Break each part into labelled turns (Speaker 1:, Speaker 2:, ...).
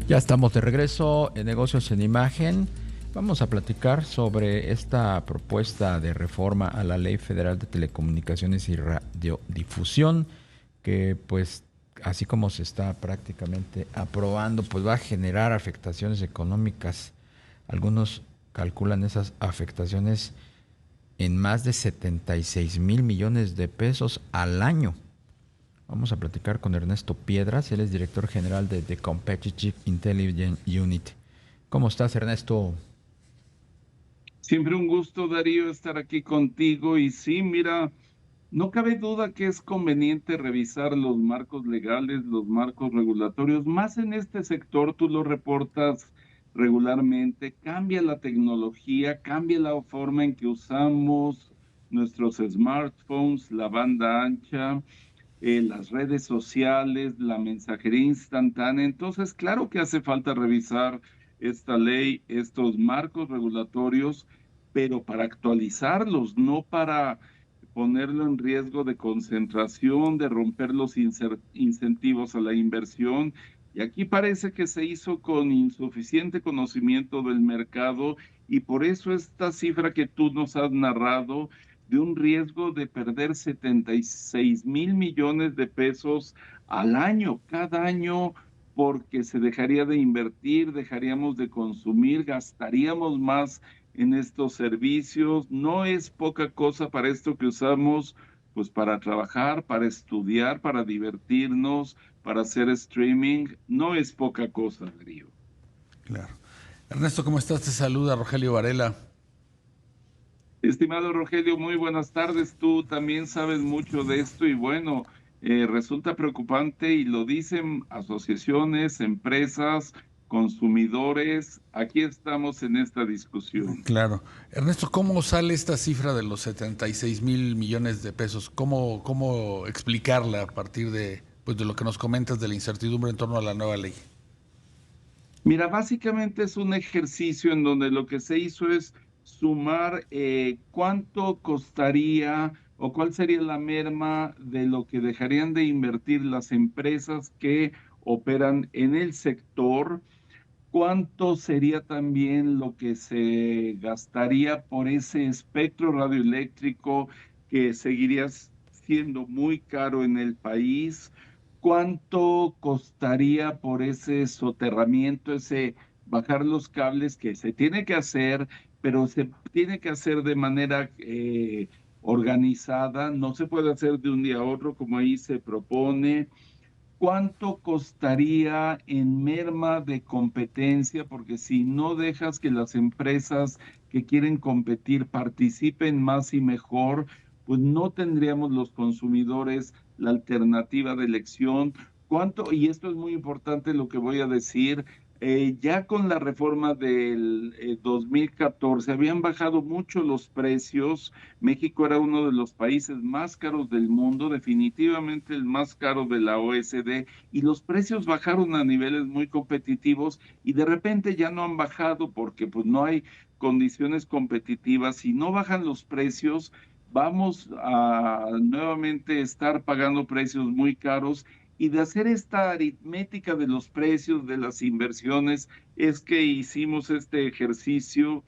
Speaker 1: Ya estamos de regreso en Negocios en Imagen. Vamos a platicar sobre esta propuesta de reforma a la Ley Federal de Telecomunicaciones y Radiodifusión, que pues así como se está prácticamente aprobando, pues va a generar afectaciones económicas. Algunos calculan esas afectaciones en más de 76,000 millones de pesos al año. Vamos a platicar con Ernesto Piedras, él es director general de The Competitive Intelligence Unit. ¿Cómo estás, Ernesto?
Speaker 2: Siempre un gusto, Darío, estar aquí contigo. Y sí, mira, no cabe duda que es conveniente revisar los marcos legales, los marcos regulatorios, más en este sector, tú lo reportas regularmente, cambia la tecnología, cambia la forma en que usamos nuestros smartphones, la banda ancha, las redes sociales, la mensajería instantánea. Entonces, claro que hace falta revisar esta ley, estos marcos regulatorios, pero para actualizarlos, no para ponerlo en riesgo de concentración, de romper los incentivos a la inversión. Y aquí parece que se hizo con insuficiente conocimiento del mercado y por eso esta cifra que tú nos has narrado de un riesgo de perder 76,000 millones de pesos al año, cada año, porque se dejaría de invertir, dejaríamos de consumir, gastaríamos más en estos servicios. No es poca cosa para esto que usamos, pues para trabajar, para estudiar, para divertirnos, para hacer streaming. No es poca cosa, Darío.
Speaker 3: Claro. Ernesto, ¿cómo estás? Te saluda Rogelio Varela.
Speaker 2: Estimado Rogelio, muy buenas tardes. Tú también sabes mucho de esto y bueno, resulta preocupante y lo dicen asociaciones, empresas, consumidores. Aquí estamos en esta discusión.
Speaker 3: Claro. Ernesto, ¿cómo sale esta cifra de los 76,000 millones de pesos? ¿Cómo explicarla a partir de, pues, de lo que nos comentas de la incertidumbre en torno a la nueva ley?
Speaker 2: Mira, básicamente es un ejercicio en donde lo que se hizo es sumar cuánto costaría o cuál sería la merma de lo que dejarían de invertir las empresas que operan en el sector. ¿Cuánto sería también lo que se gastaría por ese espectro radioeléctrico que seguiría siendo muy caro en el país? ¿Cuánto costaría por ese soterramiento, ese bajar los cables que se tiene que hacer, pero se tiene que hacer de manera organizada? No se puede hacer de un día a otro como ahí se propone. ¿Cuánto costaría en merma de competencia? Porque si no dejas que las empresas que quieren competir participen más y mejor, pues no tendríamos los consumidores la alternativa de elección. ¿Cuánto? Y esto es muy importante lo que voy a decir. Ya con la reforma del 2014 habían bajado mucho los precios. México era uno de los países más caros del mundo, definitivamente el más caro de la OECD, y los precios bajaron a niveles muy competitivos y de repente ya no han bajado porque pues no hay condiciones competitivas. Si no bajan los precios, vamos a nuevamente estar pagando precios muy caros. Y de hacer esta aritmética de los precios de las inversiones es que hicimos este ejercicio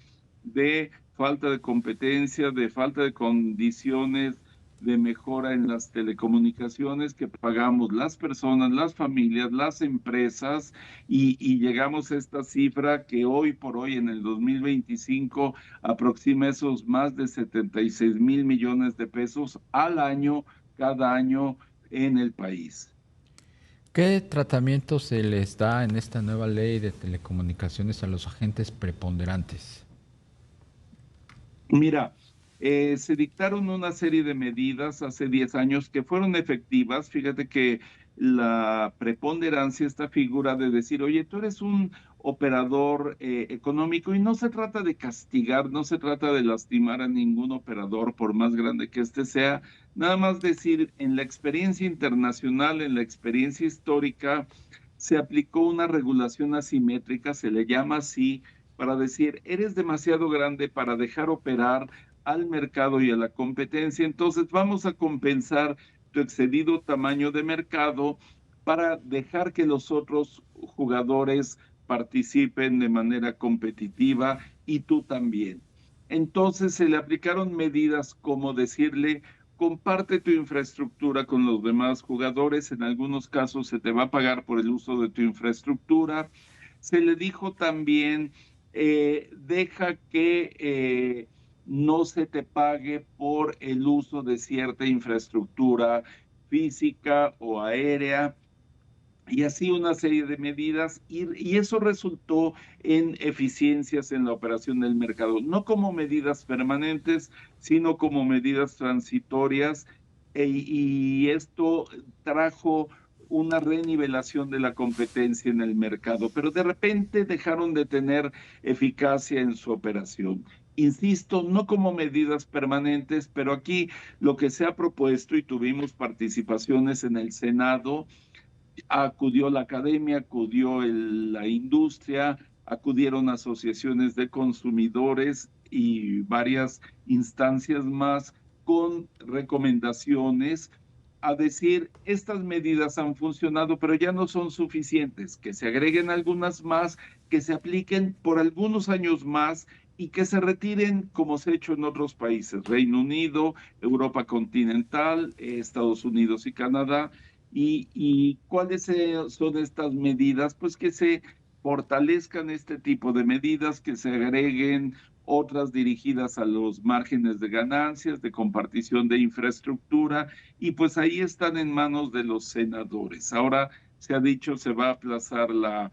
Speaker 2: de falta de competencia, de falta de condiciones de mejora en las telecomunicaciones que pagamos las personas, las familias, las empresas y llegamos a esta cifra que hoy por hoy en el 2025 aproxima esos más de 76,000 millones de pesos al año, cada año en el país.
Speaker 1: ¿Qué tratamiento se les da en esta nueva ley de telecomunicaciones a los agentes preponderantes?
Speaker 2: Mira, se dictaron una serie de medidas hace 10 años que fueron efectivas. Fíjate que la preponderancia, esta figura de decir, oye, tú eres un operador económico y no se trata de castigar, no se trata de lastimar a ningún operador, por más grande que éste sea, nada más decir, en la experiencia internacional, en la experiencia histórica, se aplicó una regulación asimétrica, se le llama así para decir, eres demasiado grande para dejar operar al mercado y a la competencia, entonces vamos a compensar tu excedido tamaño de mercado para dejar que los otros jugadores participen de manera competitiva y tú también. Entonces se le aplicaron medidas como decirle, comparte tu infraestructura con los demás jugadores, en algunos casos se te va a pagar por el uso de tu infraestructura. Se le dijo también, deja que no se te pague por el uso de cierta infraestructura física o aérea, y así una serie de medidas, y eso resultó en eficiencias en la operación del mercado, no como medidas permanentes, sino como medidas transitorias, y esto trajo una renivelación de la competencia en el mercado, pero de repente dejaron de tener eficacia en su operación. Insisto, no como medidas permanentes, pero aquí lo que se ha propuesto, y tuvimos participaciones en el Senado, acudió la academia, acudió la industria, acudieron asociaciones de consumidores y varias instancias más con recomendaciones a decir, estas medidas han funcionado, pero ya no son suficientes, que se agreguen algunas más, que se apliquen por algunos años más y que se retiren como se ha hecho en otros países, Reino Unido, Europa continental, Estados Unidos y Canadá. ¿Y cuáles son estas medidas? Pues que se fortalezcan este tipo de medidas, que se agreguen otras dirigidas a los márgenes de ganancias, de compartición de infraestructura, y pues ahí están en manos de los senadores. Ahora se ha dicho, se va a aplazar la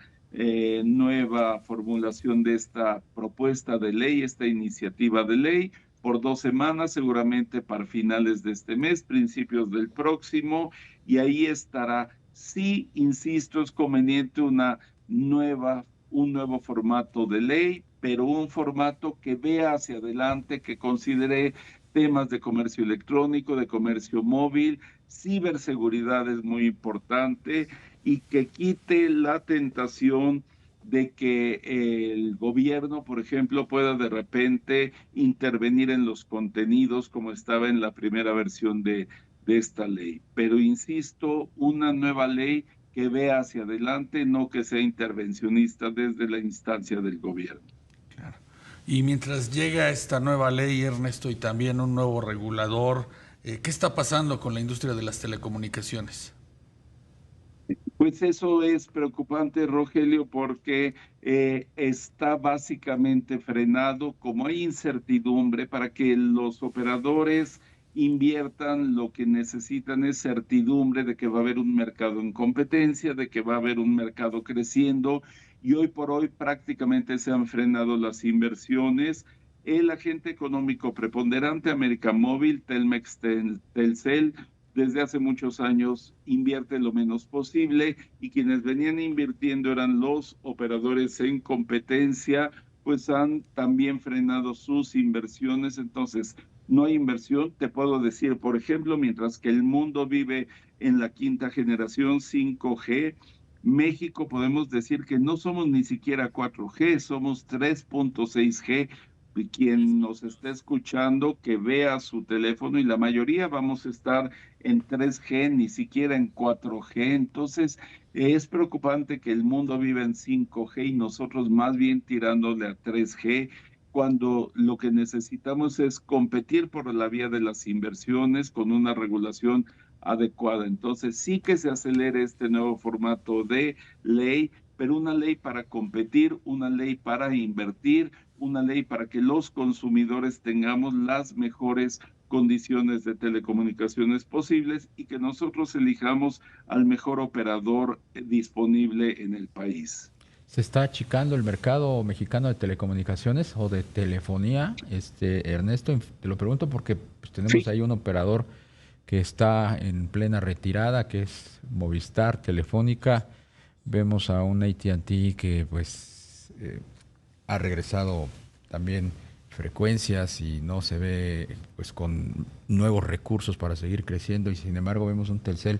Speaker 2: nueva formulación de esta propuesta de ley, esta iniciativa de ley, por 2 semanas, seguramente para finales de este mes, principios del próximo, y ahí estará. Sí, insisto, es conveniente un nuevo formato de ley, pero un formato que vea hacia adelante, que considere temas de comercio electrónico, de comercio móvil, ciberseguridad es muy importante, y que quite la tentación de que el gobierno, por ejemplo, pueda de repente intervenir en los contenidos como estaba en la primera versión de esta ley. Pero insisto, una nueva ley que vea hacia adelante, no que sea intervencionista desde la instancia del gobierno.
Speaker 3: Claro. Y mientras llega esta nueva ley, Ernesto, y también un nuevo regulador, ¿qué está pasando con la industria de las telecomunicaciones?
Speaker 2: Pues eso es preocupante, Rogelio, porque está básicamente frenado. Como hay incertidumbre para que los operadores inviertan, lo que necesitan es certidumbre de que va a haber un mercado en competencia, de que va a haber un mercado creciendo, y hoy por hoy prácticamente se han frenado las inversiones. El agente económico preponderante, América Móvil, Telmex, Telcel, desde hace muchos años invierte lo menos posible, y quienes venían invirtiendo eran los operadores en competencia, pues han también frenado sus inversiones. Entonces, no hay inversión. Te puedo decir, por ejemplo, mientras que el mundo vive en la quinta generación 5G, México podemos decir que no somos ni siquiera 4G, somos 3.6G. Y quien nos esté escuchando, que vea su teléfono, y la mayoría vamos a estar en 3G, ni siquiera en 4G. Entonces, es preocupante que el mundo viva en 5G y nosotros más bien tirándole a 3G, cuando lo que necesitamos es competir por la vía de las inversiones con una regulación adecuada. Entonces, sí que se acelere este nuevo formato de ley, pero una ley para competir, una ley para invertir, una ley para que los consumidores tengamos las mejores condiciones de telecomunicaciones posibles, y que nosotros elijamos al mejor operador disponible en el país.
Speaker 1: ¿Se está achicando el mercado mexicano de telecomunicaciones o de telefonía? Ernesto, te lo pregunto porque pues, tenemos ahí un operador que está en plena retirada, que es Movistar, Telefónica. Vemos a un AT&T que pues ha regresado también frecuencias y no se ve pues con nuevos recursos para seguir creciendo, y sin embargo vemos un Telcel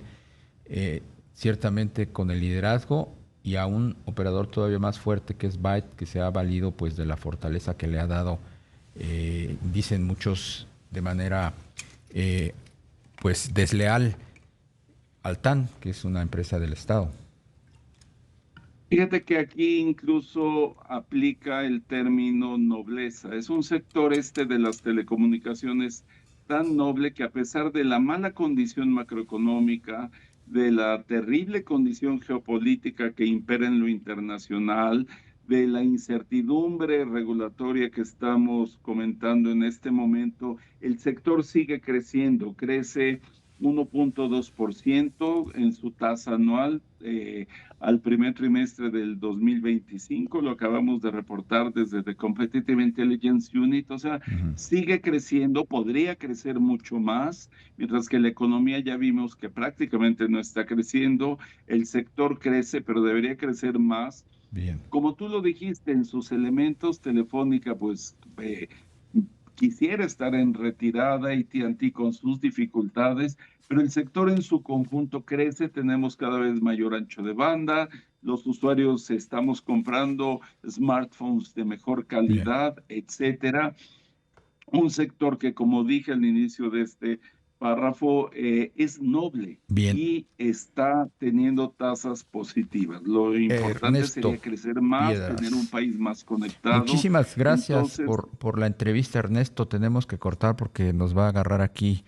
Speaker 1: ciertamente con el liderazgo, y a un operador todavía más fuerte que es Byte, que se ha valido pues de la fortaleza que le ha dado, dicen muchos, de manera pues desleal Altán, que es una empresa del Estado.
Speaker 2: Fíjate que aquí incluso aplica el término nobleza. Es un sector de las telecomunicaciones tan noble que a pesar de la mala condición macroeconómica, de la terrible condición geopolítica que impera en lo internacional, de la incertidumbre regulatoria que estamos comentando en este momento, el sector sigue creciendo, crece 1.2% en su tasa anual al primer trimestre del 2025, lo acabamos de reportar desde The Competitive Intelligence Unit, o sea, sigue creciendo, podría crecer mucho más, mientras que la economía ya vimos que prácticamente no está creciendo, el sector crece, pero debería crecer más.
Speaker 1: Bien.
Speaker 2: Como tú lo dijiste, en sus elementos, Telefónica, pues quisiera estar en retirada, AT&T con sus dificultades, pero el sector en su conjunto crece, tenemos cada vez mayor ancho de banda, los usuarios estamos comprando smartphones de mejor calidad, etcétera. Un sector que, como dije al inicio de este párrafo, es noble
Speaker 1: Bien.
Speaker 2: y está teniendo tasas positivas. Lo importante
Speaker 1: Ernesto
Speaker 2: sería crecer más,
Speaker 1: Piedras.
Speaker 2: tener un país más conectado.
Speaker 1: Muchísimas gracias
Speaker 2: Entonces,
Speaker 1: por la entrevista, Ernesto. Tenemos que cortar porque nos va a agarrar aquí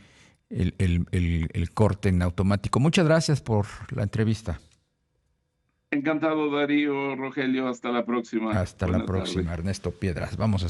Speaker 1: el corte en automático. Muchas gracias por la entrevista.
Speaker 2: encantado, Darío, Rogelio. Hasta la próxima.
Speaker 1: Hasta la
Speaker 2: Buena
Speaker 1: próxima,
Speaker 2: tarde.
Speaker 1: Ernesto Piedras. Vamos a